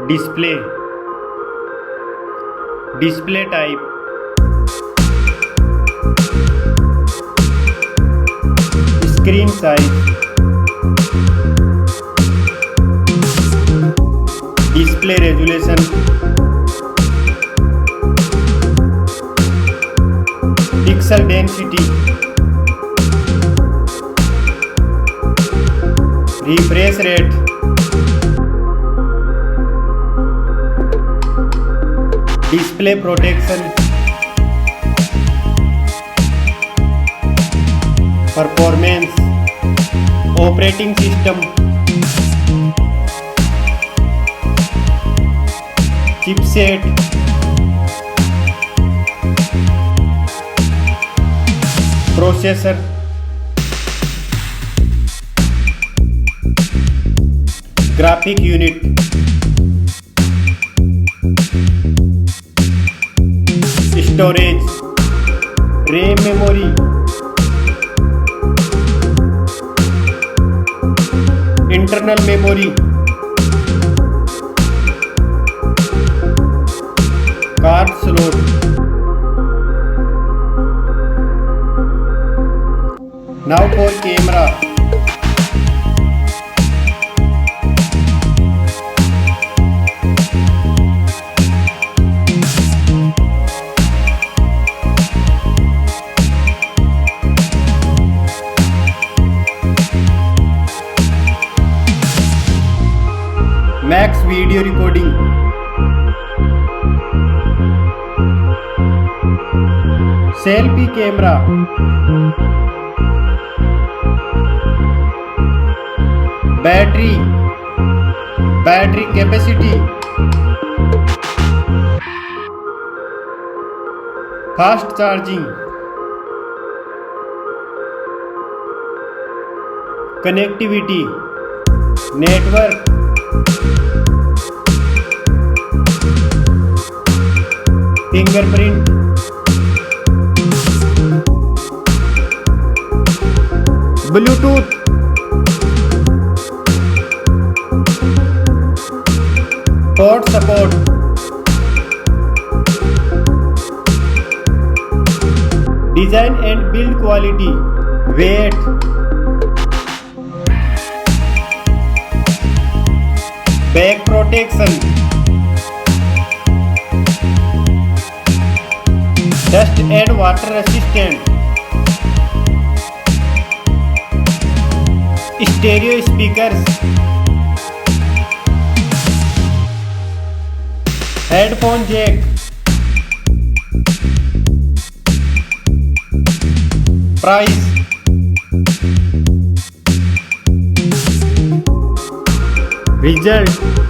display, display type, screen size, display resolution, pixel density, refresh rate, display protection, performance, operating system, chipset, processor, graphic unit, storage, RAM memory, internal memory, card slot, now for camera. Max video recording, selfie camera, battery capacity, fast charging, connectivity, network, fingerprint, Bluetooth, port support, design and build quality, weight, back protection, dust and water resistant, stereo speakers, headphone jack, price, result,